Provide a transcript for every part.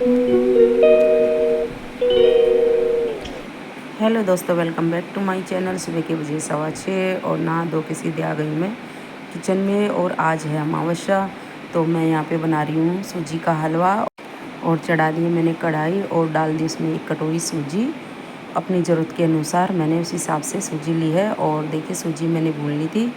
Hello दोस्तों, welcome back to my channel. सुबह के बजे 6:15 और नहा धो के सीधे आ गई मैं किचन में। और आज है अमावस्या, तो मैं यहाँ पे बना रही हूँ सूजी का हलवा। और चढ़ा दी मैंने कढ़ाई और डाल दी उसमें 1 कटोरी सूजी। अपनी ज़रूरत के अनुसार मैंने उस हिसाब से सूजी ली है। और देखिए, सूजी मैंने भून ली थी,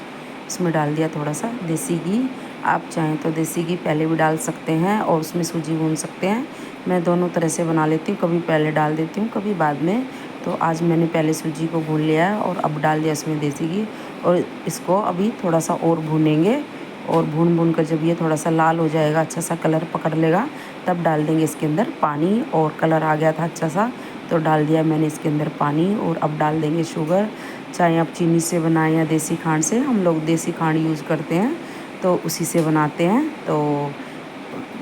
उसमें डाल दिया थोड़ा सा देसी घी। आप चाहें तो देसी घी पहले भी डाल सकते हैं और उसमें सूजी भून सकते हैं। मैं दोनों तरह से बना लेती हूँ, कभी पहले डाल देती हूँ, कभी बाद में। तो आज मैंने पहले सूजी को भून लिया है और अब डाल दिया इसमें देसी घी। और इसको अभी थोड़ा सा और भूनेंगे। और भून कर जब ये थोड़ा सा लाल हो जाएगा, अच्छा सा कलर पकड़ लेगा, तब डाल देंगे इसके अंदर पानी। और कलर आ गया था अच्छा सा, तो डाल दिया मैंने इसके अंदर पानी। और अब डाल देंगे शुगर। चाहे आप चीनी से बनाएं या देसी खांड से, हम लोग देसी खांड यूज़ करते हैं तो उसी से बनाते हैं। तो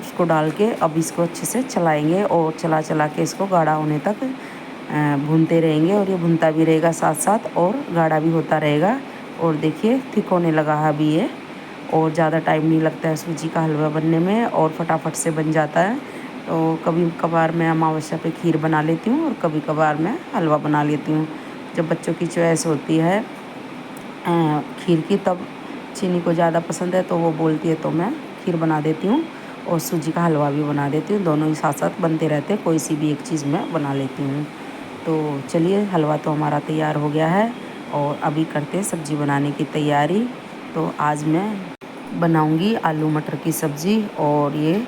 उसको डाल के अब इसको अच्छे से चलाएंगे और चला चला के इसको गाढ़ा होने तक भूनते रहेंगे। और ये भुनता भी रहेगा साथ साथ और गाढ़ा भी होता रहेगा। और देखिए, थिक होने लगा है अभी ये। और ज़्यादा टाइम नहीं लगता है सूजी का हलवा बनने में और फटाफट से बन जाता है। तो कभी कभार मैं अमावस्या पे खीर बना लेती हूँ और कभी कभार मैं हलवा बना लेती हूँ। जब बच्चों की चॉइस होती है खीर की, तब चीनी को ज़्यादा पसंद है तो वो बोलती है तो मैं खीर बना देती हूँ और सूजी का हलवा भी बना देती हूँ। दोनों ही साथ साथ बनते रहते हैं, कोई सी भी एक चीज़ मैं बना लेती हूँ। तो चलिए, हलवा तो हमारा तैयार हो गया है और अभी करते हैं सब्ज़ी बनाने की तैयारी। तो आज मैं बनाऊंगी आलू मटर की सब्ज़ी। और ये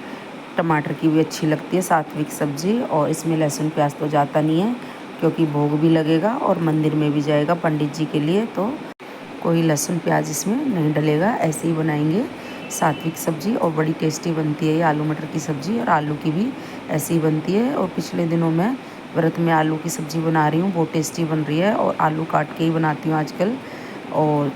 टमाटर की भी अच्छी लगती है, सात्विक सब्ज़ी। और इसमें लहसुन प्याज तो जाता नहीं है क्योंकि भोग भी लगेगा और मंदिर में भी जाएगा पंडित जी के लिए, तो कोई लहसुन प्याज इसमें नहीं डलेगा। ऐसे ही बनाएंगे सात्विक सब्ज़ी और बड़ी टेस्टी बनती है ये आलू मटर की सब्ज़ी। और आलू की भी ऐसी ही बनती है। और पिछले दिनों मैं व्रत में आलू की सब्ज़ी बना रही हूँ, बहुत टेस्टी बन रही है। और आलू काट के ही बनाती हूँ आजकल। और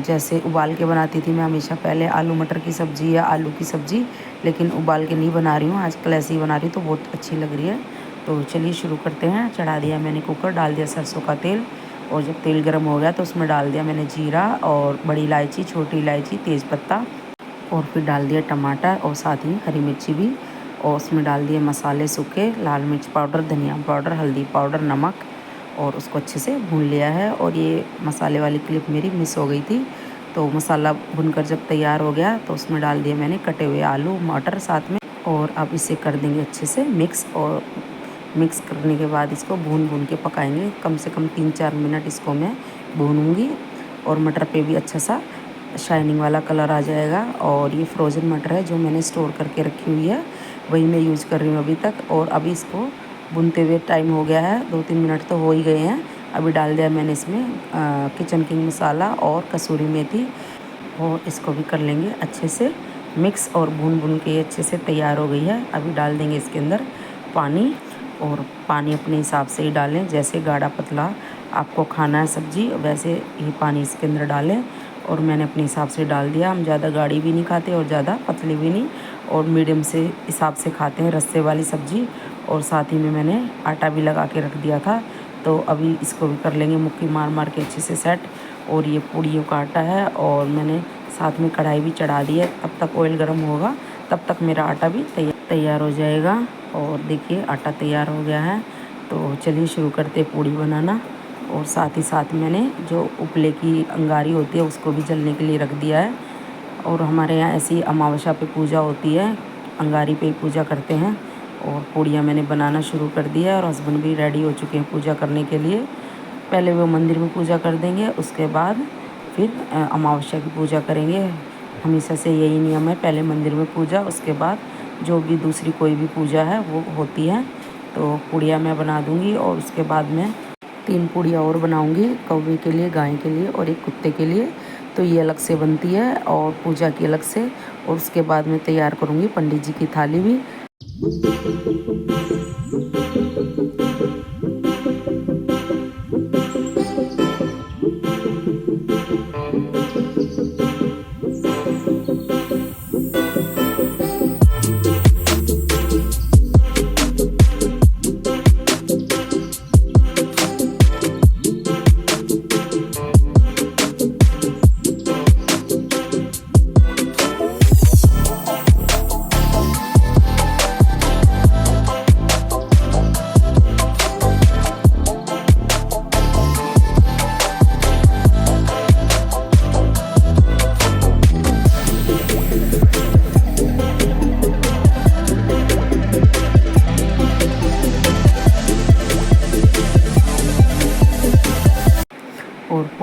जैसे उबाल के बनाती थी मैं हमेशा पहले आलू मटर की सब्ज़ी या आलू की सब्ज़ी, लेकिन उबाल के नहीं बना रही हूँ आजकल, ऐसे ही बना रही हूँ तो बहुत अच्छी लग रही है। तो चलिए शुरू करते हैं। चढ़ा दिया मैंने कुकर, डाल दिया सरसों का तेल। और जब तेल गर्म हो गया तो उसमें डाल दिया मैंने जीरा और बड़ी इलायची, छोटी इलायची, तेज़पत्ता। और फिर डाल दिया टमाटर और साथ ही हरी मिर्ची भी। और उसमें डाल दिए मसाले सूखे, लाल मिर्च पाउडर, धनिया पाउडर, हल्दी पाउडर, नमक। और उसको अच्छे से भून लिया है। और ये मसाले वाली क्लिप मेरी मिस हो गई थी। तो मसाला भुनकर जब तैयार हो गया तो उसमें डाल दिए मैंने कटे हुए आलू मटर साथ में। और अब इसे कर देंगे अच्छे से मिक्स। और मिक्स करने के बाद इसको भून के पकाएंगे, कम से कम 3-4 मिनट इसको मैं भूनूंगी। और मटर पे भी अच्छा सा शाइनिंग वाला कलर आ जाएगा। और ये फ्रोज़न मटर है जो मैंने स्टोर करके रखी हुई है, वही मैं यूज़ कर रही हूँ अभी तक। और अभी इसको भूनते हुए टाइम हो गया है, 2-3 मिनट तो हो ही गए हैं। अभी डाल दिया मैंने इसमें किचन किंग मसाला और कसूरी मेथी। और इसको भी कर लेंगे अच्छे से मिक्स। और भून के अच्छे से तैयार हो गई है। अभी डाल देंगे इसके अंदर पानी। और पानी अपने हिसाब से ही डालें, जैसे गाढ़ा पतला आपको खाना है सब्ज़ी वैसे ही पानी इसके अंदर डालें। और मैंने अपने हिसाब से डाल दिया। हम ज़्यादा गाढ़ी भी नहीं खाते और ज़्यादा पतली भी नहीं, और मीडियम से हिसाब से खाते हैं रस्से वाली सब्ज़ी। और साथ ही में मैंने आटा भी लगा के रख दिया था। तो अभी इसको भी कर लेंगे मुट्ठी मार के अच्छे से सेट। और ये पूड़ियों का आटा है और मैंने साथ में कढ़ाई भी चढ़ा दी है, तब तक ऑयल गर्म होगा तब तक मेरा आटा भी तैयार हो जाएगा। और देखिए, आटा तैयार हो गया है। तो चलिए शुरू करते पूड़ी बनाना। और साथ ही साथ मैंने जो उपले की अंगारी होती है उसको भी जलने के लिए रख दिया है। और हमारे यहाँ ऐसी अमावस्या पे पूजा होती है, अंगारी पे ही पूजा करते हैं। और पूड़ियाँ मैंने बनाना शुरू कर दिया है और हस्बैंड भी रेडी हो चुके हैं पूजा करने के लिए। पहले वो मंदिर में पूजा कर देंगे, उसके बाद फिर अमावस्या की पूजा करेंगे। हमेशा से यही नियम है, पहले मंदिर में पूजा, उसके बाद जो भी दूसरी कोई भी पूजा है वो होती है। तो पूड़ियाँ मैं बना दूँगी और उसके बाद मैं 3 पूड़ियाँ और बनाऊँगी, कौवे के लिए, गाय के लिए और एक कुत्ते के लिए। तो ये अलग से बनती है और पूजा की अलग से। और उसके बाद मैं तैयार करूँगी पंडित जी की थाली भी।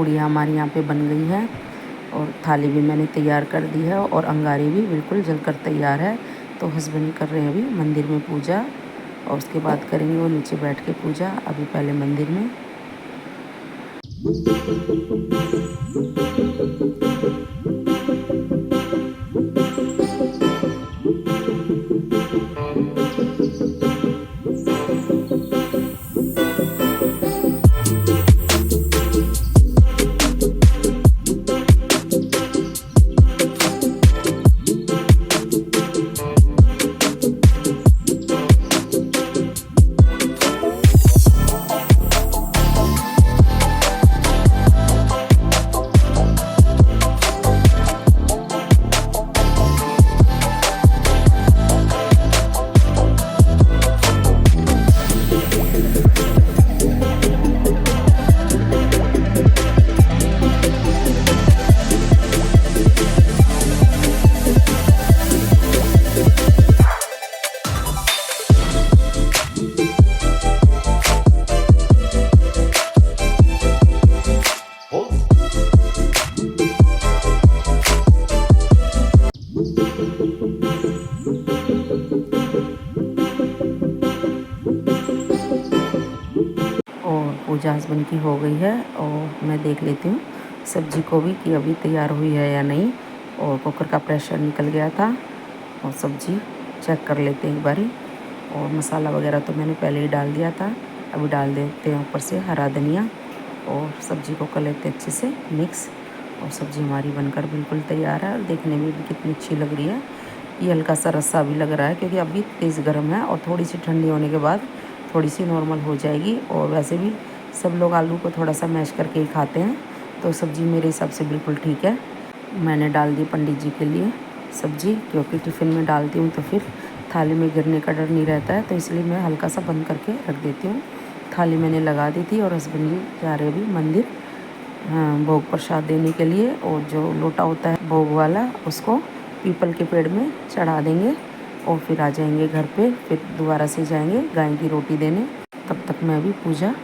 पूड़ियाँ हमारी यहाँ पे बन गई है और थाली भी मैंने तैयार कर दी है और अंगारी भी बिल्कुल जलकर तैयार है। तो हस्बैंड कर रहे हैं अभी मंदिर में पूजा और उसके बाद करेंगे वो नीचे बैठ के पूजा। अभी पहले मंदिर में। और पूजा हस्बैंड की हो गई है और मैं देख लेती हूँ सब्जी को भी कि अभी तैयार हुई है या नहीं। और कुकर का प्रेशर निकल गया था और सब्जी चेक कर लेते हैं एक बारी। और मसाला वगैरह तो मैंने पहले ही डाल दिया था। अभी डाल देते हैं ऊपर से हरा धनिया और सब्जी को कर लेते हैं अच्छे से मिक्स। और सब्ज़ी हमारी बनकर बिल्कुल तैयार है और देखने में भी कितनी अच्छी लग रही है। ये हल्का सा रस्सा भी लग रहा है क्योंकि अभी तेज़ गर्म है और थोड़ी सी ठंडी होने के बाद थोड़ी सी नॉर्मल हो जाएगी। और वैसे भी सब लोग आलू को थोड़ा सा मैश करके ही खाते हैं, तो सब्ज़ी मेरे हिसाब से बिल्कुल ठीक है। मैंने डाल दी पंडित जी के लिए सब्ज़ी, क्योंकि टिफ़िन में डालती हूँ तो फिर थाली में गिरने का डर नहीं रहता है, तो इसलिए मैं हल्का सा बंद करके रख देती हूँ। थाली मैंने लगा दी थी और हस्बैंड जी जा रहे भी मंदिर भोग प्रसाद देने के लिए। और जो लोटा होता है भोग वाला उसको पीपल के पेड़ में चढ़ा देंगे और फिर आ जाएंगे घर पे। फिर दोबारा से जाएंगे गाय की रोटी देने। तब तक मैं भी पूजा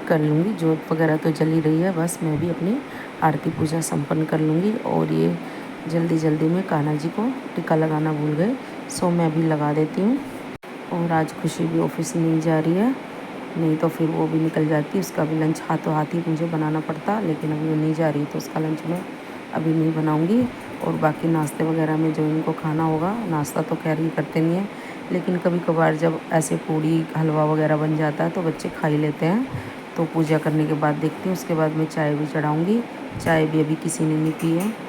कर लूँगी। जोत वगैरह तो जल ही रही है, बस मैं भी अपनी आरती पूजा संपन्न कर लूँगी। और ये जल्दी जल्दी में कान्हा जी को टीका लगाना भूल गए, सो मैं भी लगा देती हूँ। और आज खुशी भी ऑफिस नहीं जा रही है, नहीं तो फिर वो भी निकल जाती। उसका भी लंच हाथों हाथ ही मुझे बनाना पड़ता, लेकिन अभी वो नहीं जा रही तो उसका लंच मैं अभी नहीं बनाऊँगी। और बाकी नाश्ते वगैरह में जो इनको खाना होगा, नाश्ता तो खैर ही करते नहीं है, लेकिन कभी कभार जब ऐसे पूड़ी हलवा वगैरह बन जाता है तो बच्चे खा ही लेते हैं। तो पूजा करने के बाद देखती हूँ, उसके बाद मैं चाय भी चढ़ाऊँगी। चाय भी अभी किसी ने नहीं पी है।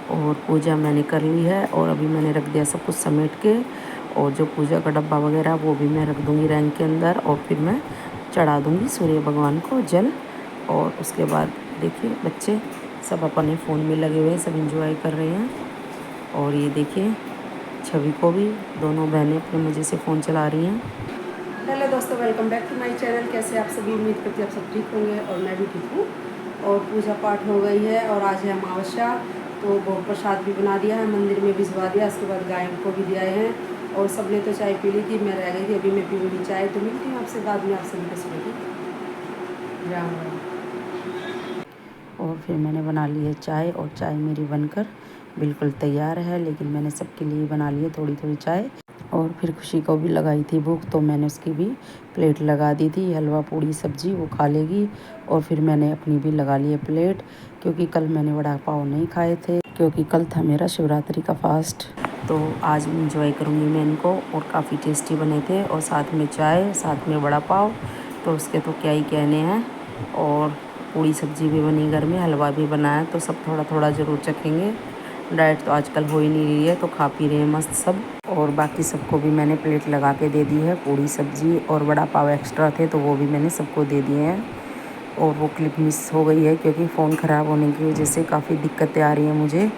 और पूजा मैंने कर ली है और अभी मैंने रख दिया सब कुछ समेट के। और जो पूजा का डब्बा वगैरह वो भी मैं रख दूँगी रैंक के अंदर और फिर मैं चढ़ा दूँगी सूर्य भगवान को जल। और उसके बाद देखिए बच्चे सब अपने फ़ोन में लगे हुए हैं, सब एंजॉय कर रहे हैं। और ये देखिए छवि को भी दोनों बहनें अपने मज़े से फ़ोन चला रही हैं। हेलो दोस्तों, welcome back to my channel. कैसे आप सभी, उम्मीद करती आप सब ठीक होंगे और मैं भी ठीक हूँ। और पूजा पाठ हो गई है और आज है अमावस्या, तो भोग प्रसाद भी बना दिया है, मंदिर में भिजवा दिया, उसके बाद गाय को भी दिया है। और सब ने तो चाय पी ली थी, मैं रह गई थी, अभी मैं पीऊँगी चाय। तो मिलती हूँ आपसे बाद में, आप सभी को सुनेगी राम राम। और फिर मैंने बना ली है चाय और चाय मेरी बनकर बिल्कुल तैयार है, लेकिन मैंने सबके लिए बना ली है थोड़ी थोड़ी चाय। और फिर खुशी को भी लगाई थी भूख, तो मैंने उसकी भी प्लेट लगा दी थी। हलवा पूड़ी सब्जी वो खा लेगी। और फिर मैंने अपनी भी लगा ली है प्लेट, क्योंकि कल मैंने वड़ा पाव नहीं खाए थे, क्योंकि कल था मेरा शिवरात्रि का फास्ट। तो आज मैं इंजॉय करूँगी मैं इनको। और काफ़ी टेस्टी बने थे, और साथ में चाय, साथ में वड़ा पाव, तो उसके तो क्या ही कहने हैं। और पूड़ी सब्जी भी बनी घर में, हलवा भी बनाया, तो सब थोड़ा थोड़ा ज़रूर चखेंगे। डाइट तो आजकल हो ही नहीं रही है, तो खा पी रहे हैं मस्त सब। और बाकी सबको भी मैंने प्लेट लगा के दे दी है। पूड़ी सब्जी और वड़ा पाव एक्स्ट्रा थे, तो वो भी मैंने सबको दे दिए हैं। और वो क्लिप मिस हो गई है, क्योंकि फ़ोन ख़राब होने की वजह से काफ़ी दिक्कतें आ रही हैं मुझे,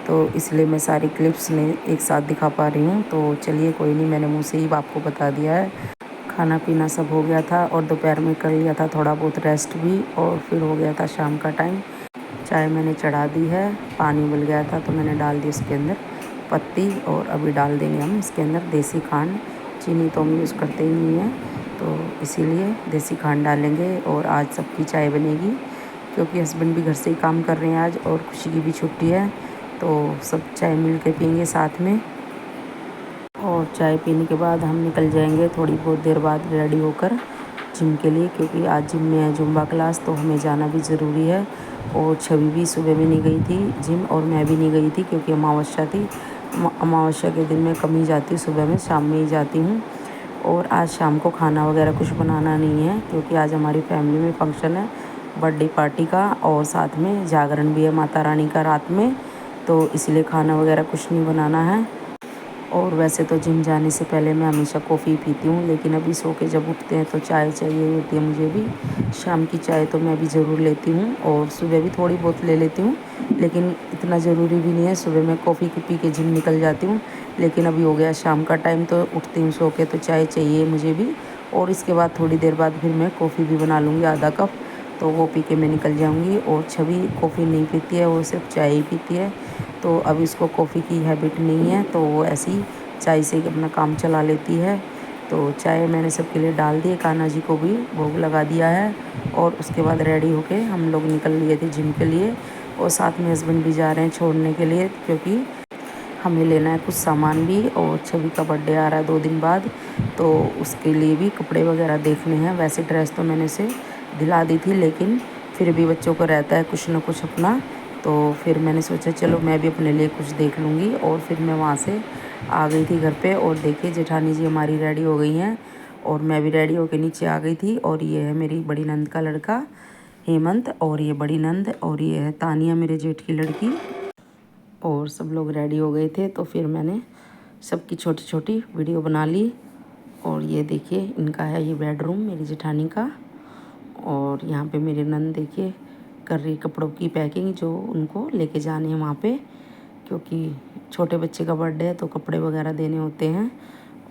तो इसलिए मैं सारी क्लिप्स नहीं एक साथ दिखा पा रही हूँ। तो चलिए कोई नहीं, मैंने मुँह से ही आपको बता दिया है। खाना पीना सब हो गया था, और दोपहर में कर लिया था थोड़ा बहुत रेस्ट भी, और फिर हो गया था शाम का टाइम। चाय मैंने चढ़ा दी है, पानी उबल गया था तो मैंने डाल दी उसके अंदर पत्ती, और अभी डाल देंगे हम इसके अंदर देसी खांड। चीनी तो हम यूज़ करते ही नहीं हैं, तो इसीलिए देसी खांड डालेंगे। और आज सबकी चाय बनेगी, क्योंकि हस्बैंड भी घर से ही काम कर रहे हैं आज, और खुशी की भी छुट्टी है, तो सब चाय मिल के पियेंगे साथ में। और चाय पीने के बाद हम निकल जाएंगे थोड़ी बहुत देर बाद रेडी होकर जिम के लिए, क्योंकि आज जिम में है जुम्बा क्लास, तो हमें जाना भी ज़रूरी है। और छवि भी सुबह में नहीं गई थी जिम, और मैं भी नहीं गई थी, क्योंकि अमावस्या थी। अमावस्या के दिन मैं कम ही जाती हूँ, सुबह में शाम में ही जाती हूँ। और आज शाम को खाना वगैरह कुछ बनाना नहीं है, क्योंकि आज हमारी फैमिली में फंक्शन है बर्थडे पार्टी का, और साथ में जागरण भी है माता रानी का रात में, तो इसलिए खाना वगैरह कुछ नहीं बनाना है। और वैसे तो जिम जाने से पहले मैं हमेशा कॉफ़ी पीती हूँ, लेकिन अभी सो के जब उठते हैं तो चाय चाहिए होती है मुझे भी। शाम की चाय तो मैं भी ज़रूर लेती हूँ, और सुबह भी थोड़ी बहुत ले लेती हूँ, लेकिन इतना ज़रूरी भी नहीं है। सुबह मैं कॉफ़ी पी के जिम निकल जाती हूँ, लेकिन अभी हो गया शाम का टाइम, तो उठती हूँ सो के, तो चाय चाहिए मुझे भी। और इसके बाद थोड़ी देर बाद फिर मैं कॉफ़ी भी बना लूँगी आधा कप, तो वो पी के मैं निकल जाऊँगी। और छवि कॉफ़ी नहीं पीती है, वो सिर्फ चाय ही पीती है, तो अभी उसको कॉफ़ी की हैबिट नहीं है, तो वो ऐसी चाय से अपना काम चला लेती है। तो चाय मैंने सबके लिए डाल दी, कान्हा जी को भी भोग लगा दिया है। और उसके बाद रेडी होके हम लोग निकल लिए थे जिम के लिए, और साथ में हस्बैंड भी जा रहे हैं छोड़ने के लिए, क्योंकि हमें लेना है कुछ सामान भी। और छवि का बर्थडे आ रहा है 2 दिन बाद, तो उसके लिए भी कपड़े वगैरह देखने हैं। वैसे ड्रेस तो मैंने उसे दिला दी थी, लेकिन फिर भी बच्चों को रहता है कुछ ना कुछ अपना, तो फिर मैंने सोचा चलो मैं भी अपने लिए कुछ देख लूँगी। और फिर मैं वहाँ से आ गई थी घर पे, और देखिए जेठानी जी हमारी रेडी हो गई हैं, और मैं भी रेडी होकर नीचे आ गई थी। और ये है मेरी बड़ी नंद का लड़का हेमंत, और ये बड़ी नंद, और ये है तानिया मेरे जेठ की लड़की। और सब लोग रेडी हो गए थे, तो फिर मैंने सबकी छोटी छोटी वीडियो बना ली। और ये देखिए इनका है ये बेडरूम मेरी जेठानी का। और यहाँ पे मेरी नंद देखिए कर रही कपड़ों की पैकिंग, जो उनको लेके जाने हैं वहाँ पे, क्योंकि छोटे बच्चे का बर्थडे है तो कपड़े वगैरह देने होते हैं,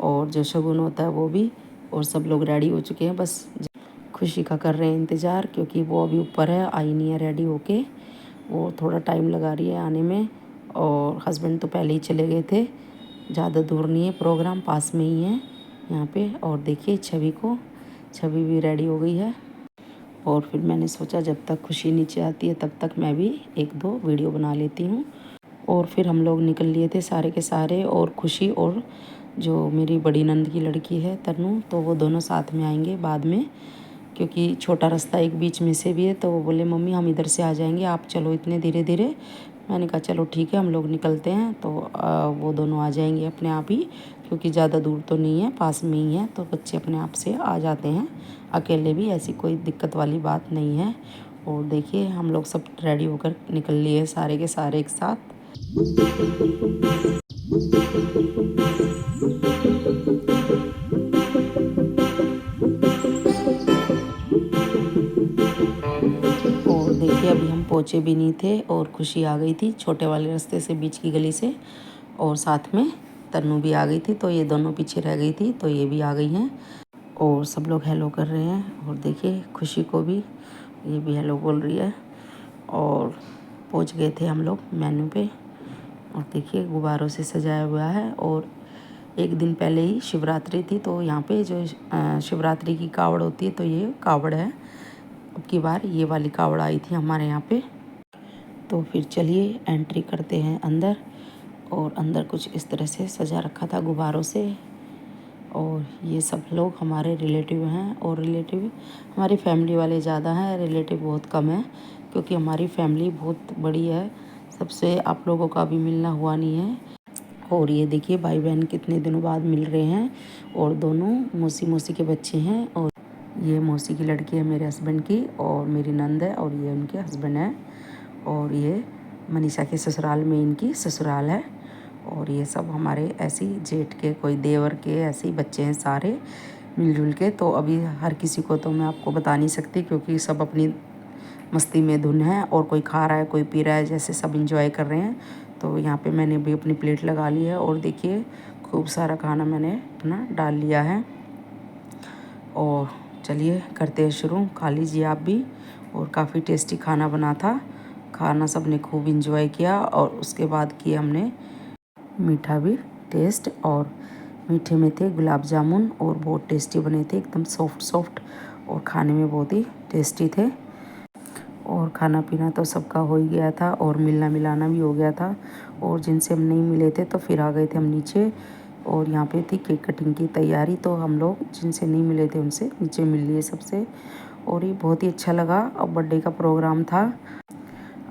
और जो शगुन होता है वो भी। और सब लोग रेडी हो चुके हैं, बस खुशी का कर रहे हैं इंतज़ार, क्योंकि वो अभी ऊपर है, आई नहीं है रेडी होके, वो थोड़ा टाइम लगा रही है आने में। और हस्बैंड तो पहले ही चले गए थे, ज़्यादा दूर नहीं है, प्रोग्राम पास में ही है यहाँ पे। और देखिए छवि भी रेडी हो गई है। और फिर मैंने सोचा जब तक खुशी नीचे आती है तब तक मैं भी 1-2 वीडियो बना लेती हूँ। और फिर हम लोग निकल लिए थे सारे के सारे, और खुशी और जो मेरी बड़ी नंद की लड़की है तन्नू, तो वो दोनों साथ में आएंगे बाद में, क्योंकि छोटा रास्ता एक बीच में से भी है। तो वो बोले मम्मी हम इधर से आ जाएंगे, आप चलो इतने धीरे धीरे। मैंने कहा चलो ठीक है हम लोग निकलते हैं, तो वो दोनों आ जाएंगे अपने आप ही, क्योंकि ज़्यादा दूर तो नहीं है, पास में ही है, तो बच्चे अपने आप से आ जाते हैं अकेले भी, ऐसी कोई दिक्कत वाली बात नहीं है। और देखिए हम लोग सब रेडी होकर निकल लिए सारे के सारे एक साथ। और देखिए अभी हम पहुँचे भी नहीं थे, और खुशी आ गई थी छोटे वाले रास्ते से, बीच की गली से, और साथ में तन्नू भी आ गई थी, तो ये दोनों पीछे रह गई थी, तो ये भी आ गई हैं। और सब लोग हेलो कर रहे हैं, और देखिए खुशी को भी, ये भी हेलो बोल रही है। और पहुंच गए थे हम लोग मेन्यू पे, और देखिए गुब्बारों से सजाया हुआ है। और एक दिन पहले ही शिवरात्रि थी, तो यहाँ पे जो शिवरात्रि की कावड़ होती है, तो ये कावड़ है। अब की बार ये वाली कावड़ आई थी हमारे यहाँ पे। तो फिर चलिए एंट्री करते हैं अंदर। और अंदर कुछ इस तरह से सजा रखा था गुब्बारों से। और ये सब लोग हमारे रिलेटिव हैं, और रिलेटिव हमारी फैमिली वाले ज़्यादा हैं, रिलेटिव बहुत कम है, क्योंकि हमारी फैमिली बहुत बड़ी है। सबसे आप लोगों का भी मिलना हुआ नहीं है। और ये देखिए भाई बहन कितने दिनों बाद मिल रहे हैं, और दोनों मौसी के बच्चे हैं। और ये मौसी की लड़की है मेरे हस्बैंड की, और मेरी नंद है, और ये उनके हस्बैंड है। और ये मनीषा के ससुराल में इनकी ससुराल है। और ये सब हमारे ऐसी जेठ के, कोई देवर के ऐसे ही बच्चे हैं सारे मिलजुल के। तो अभी हर किसी को तो मैं आपको बता नहीं सकती, क्योंकि सब अपनी मस्ती में धुन है, और कोई खा रहा है, कोई पी रहा है, जैसे सब इंजॉय कर रहे हैं। तो यहाँ पे मैंने भी अपनी प्लेट लगा ली है, और देखिए खूब सारा खाना मैंने अपना डाल लिया है। और चलिए करते हैं शुरू। खा लीजिए आप भी। और काफ़ी टेस्टी खाना बना था, खाना सब ने खूब इंजॉय किया। और उसके बाद किया हमने मीठा भी टेस्ट, और मीठे में थे गुलाब जामुन, और बहुत टेस्टी बने थे, एकदम सॉफ्ट और खाने में बहुत ही टेस्टी थे। और खाना पीना तो सबका हो ही गया था, और मिलना मिलाना भी हो गया था। और जिनसे हम नहीं मिले थे तो फिर आ गए थे हम नीचे। और यहाँ पे थी केक कटिंग की तैयारी, तो हम लोग जिनसे नहीं मिले थे उनसे नीचे मिल लिए सबसे। और ये बहुत ही अच्छा लगा। और बर्थडे का प्रोग्राम था।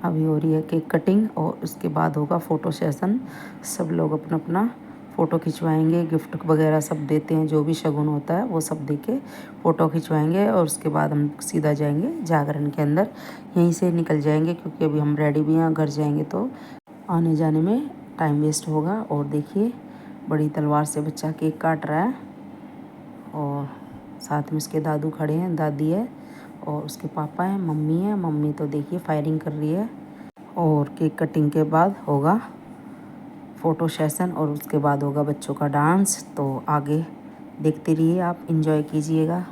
अभी हो रही है केक कटिंग, और उसके बाद होगा फ़ोटो सेशन। सब लोग अपना अपना फ़ोटो खिंचवाएंगे, गिफ्ट वगैरह सब देते हैं, जो भी शगुन होता है वो सब दे के फ़ोटो खिंचवाएंगे। और उसके बाद हम सीधा जाएंगे जागरण के अंदर, यहीं से निकल जाएंगे, क्योंकि अभी हम रेडी भी हैं। घर जाएंगे तो आने जाने में टाइम वेस्ट होगा। और देखिए बड़ी तलवार से बच्चा केक काट रहा है, और साथ में उसके दादू खड़े हैं, दादी है, और उसके पापा हैं, मम्मी है। मम्मी तो देखिए फायरिंग कर रही है। और केक कटिंग के बाद होगा फ़ोटो सेशन, और उसके बाद होगा बच्चों का डांस। तो आगे देखते रहिए, आप एंजॉय कीजिएगा।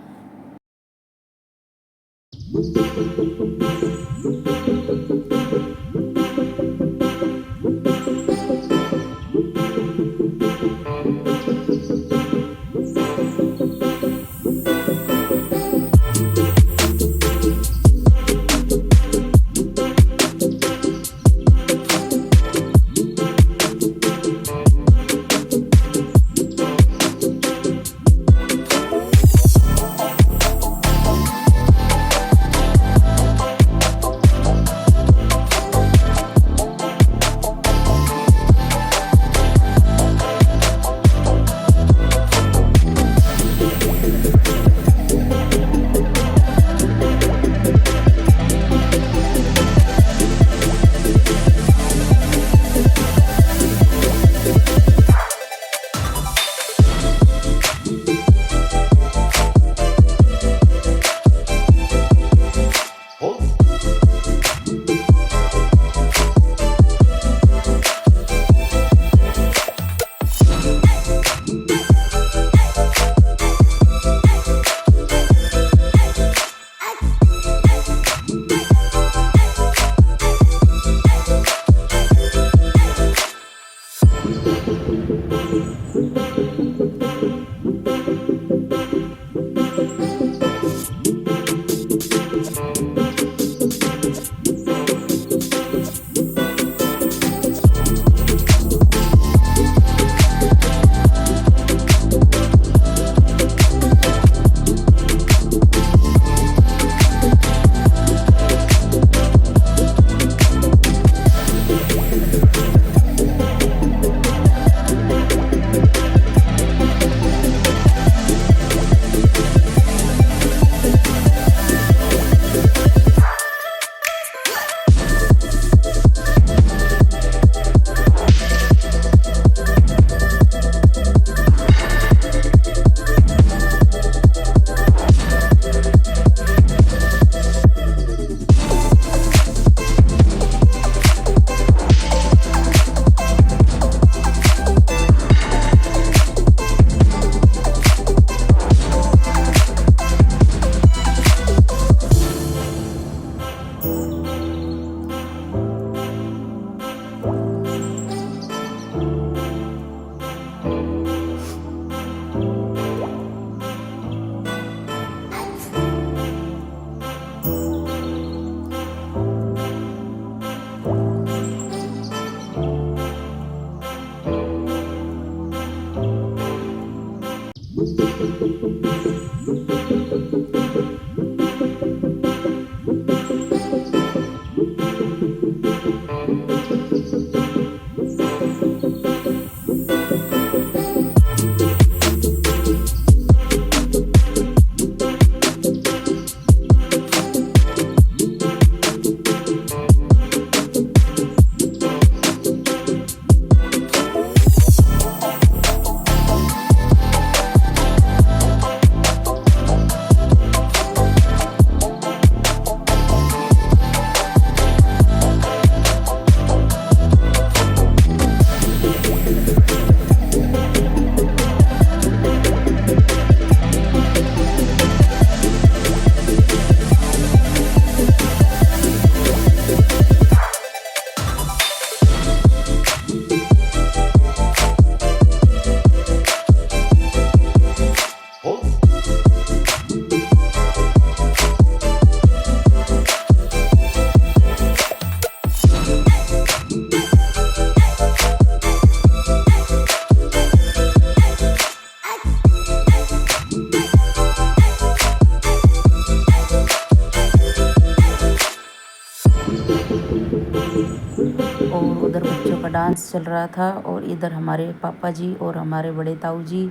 का डांस चल रहा था और इधर हमारे पापा जी और हमारे बड़े ताऊ जी,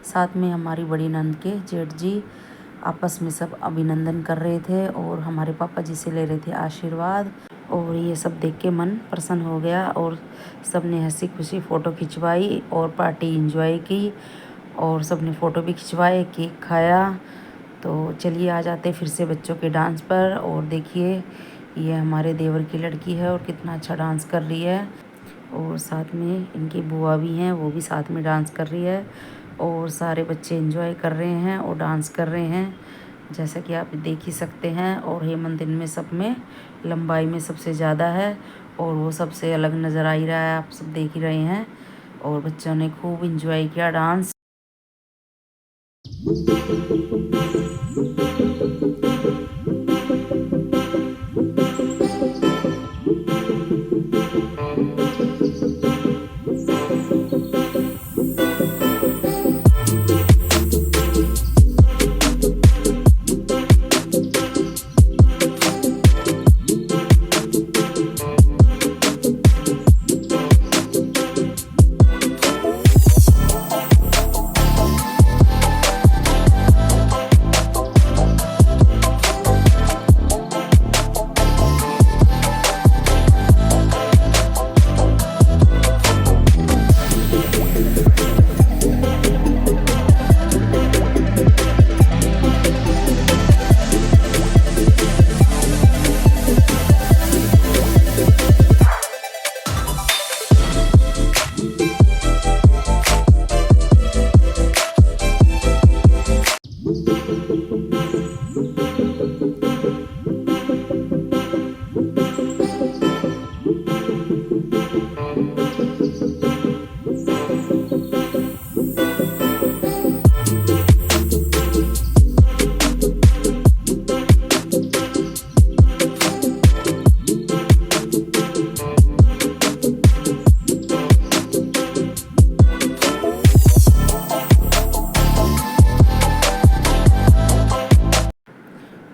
साथ में हमारी बड़ी नंद के जेठ जी आपस में सब अभिनंदन कर रहे थे और हमारे पापा जी से ले रहे थे आशीर्वाद। और ये सब देख के मन प्रसन्न हो गया और सब ने हंसी खुशी फ़ोटो खिंचवाई और पार्टी एंजॉय की और सब ने फ़ोटो भी खिंचवाए, केक खाया। तो चलिए आ जाते फिर से बच्चों के डांस पर। और देखिए ये हमारे देवर की लड़की है और कितना अच्छा डांस कर रही है और साथ में इनकी बुआ भी हैं, वो भी साथ में डांस कर रही है और सारे बच्चे एंजॉय कर रहे हैं और डांस कर रहे हैं जैसा कि आप देख ही सकते हैं। और ये मंदिर में सब में लंबाई में सबसे ज़्यादा है और वो सबसे अलग नज़र आ ही रहा है, आप सब देख ही रहे हैं। और बच्चों ने खूब एंजॉय किया डांस।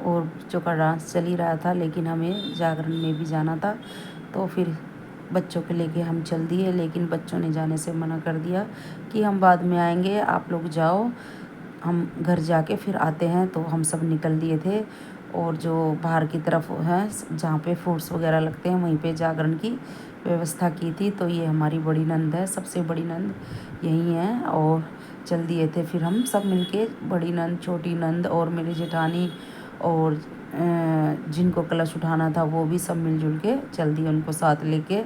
और बच्चों का डांस चल ही रहा था लेकिन हमें जागरण में भी जाना था, तो फिर बच्चों को लेके हम चल दिए। लेकिन बच्चों ने जाने से मना कर दिया कि हम बाद में आएंगे, आप लोग जाओ, हम घर जाके फिर आते हैं। तो हम सब निकल दिए थे और जो बाहर की तरफ है जहाँ पे फ्रूट्स वगैरह लगते हैं वहीं पे जागरण की व्यवस्था की थी। तो ये हमारी बड़ी नंद है, सबसे बड़ी नंद यही है और चल दिए थे फिर हम सब मिलके, बड़ी नंद, छोटी नंद और मेरी जेठानी और जिनको कलश उठाना था वो भी सब मिलजुल के चल दिए उनको साथ लेके।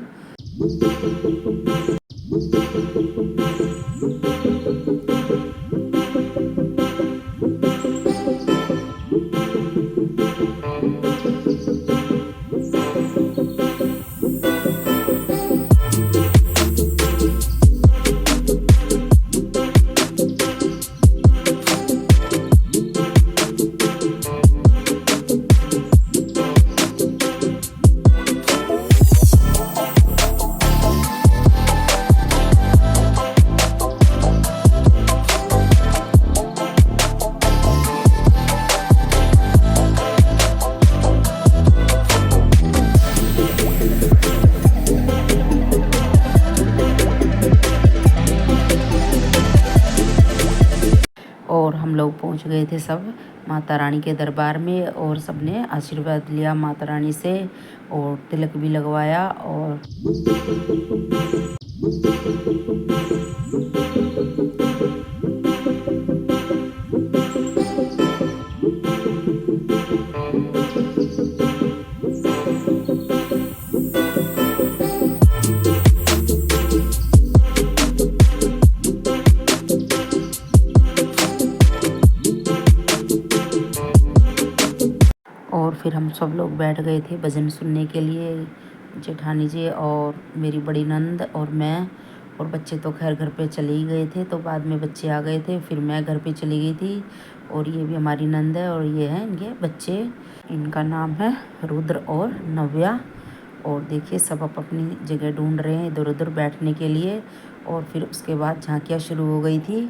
और हम लोग पहुंच गए थे सब माता रानी के दरबार में और सबने आशीर्वाद लिया माता रानी से और तिलक भी लगवाया। और फिर हम सब लोग बैठ गए थे भजन सुनने के लिए, जेठानी जी और मेरी बड़ी नंद और मैं। और बच्चे तो खैर घर पे चले ही गए थे, तो बाद में बच्चे आ गए थे, फिर मैं घर पे चली गई थी। और ये भी हमारी नंद है और ये हैं इनके बच्चे, इनका नाम है रुद्र और नव्या। और देखिए सब अपनी जगह ढूंढ रहे हैं इधर उधर बैठने के लिए। और फिर उसके बाद झांकियाँ शुरू हो गई थी।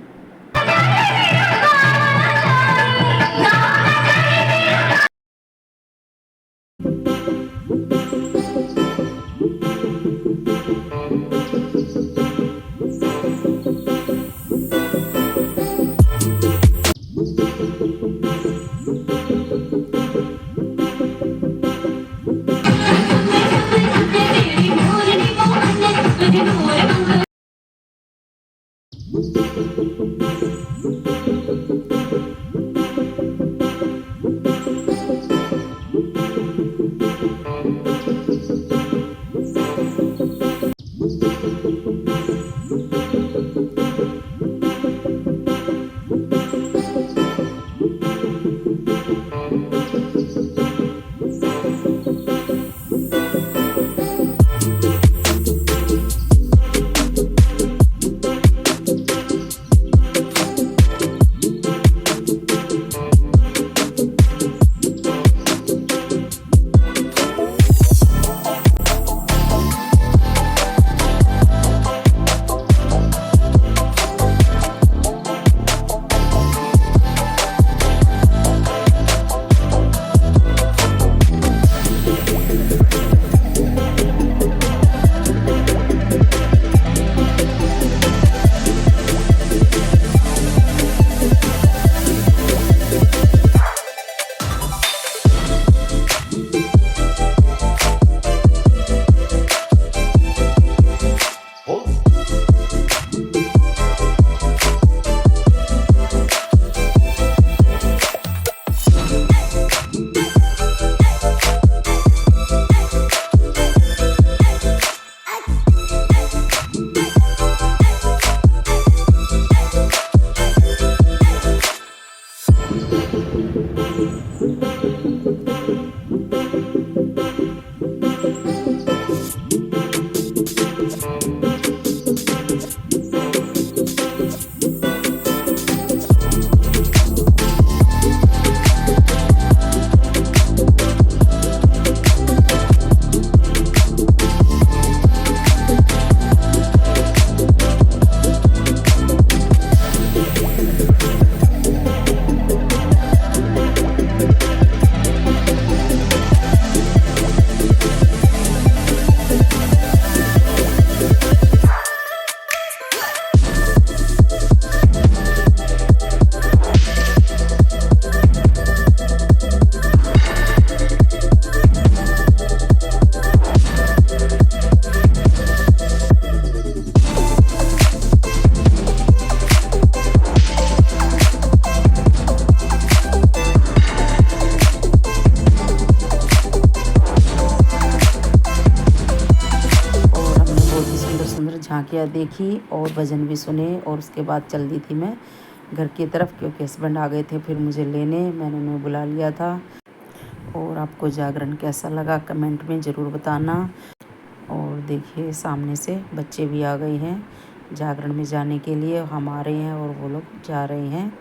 झांकियाँ देखी और भजन भी सुने और उसके बाद चल दी थी मैं घर की तरफ, क्योंकि हस्बैंड आ गए थे फिर मुझे लेने। मैंने उन्हें बुला लिया था। और आपको जागरण कैसा लगा कमेंट में ज़रूर बताना। और देखिए सामने से बच्चे भी आ गए हैं जागरण में जाने के लिए, हम आ रहे हैं और वो लोग जा रहे हैं।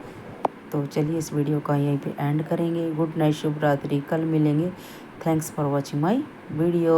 तो चलिए इस वीडियो का यहीं पे एंड करेंगे। गुड नाइट, शुभ रात्रि, कल मिलेंगे। Thanks for watching my video.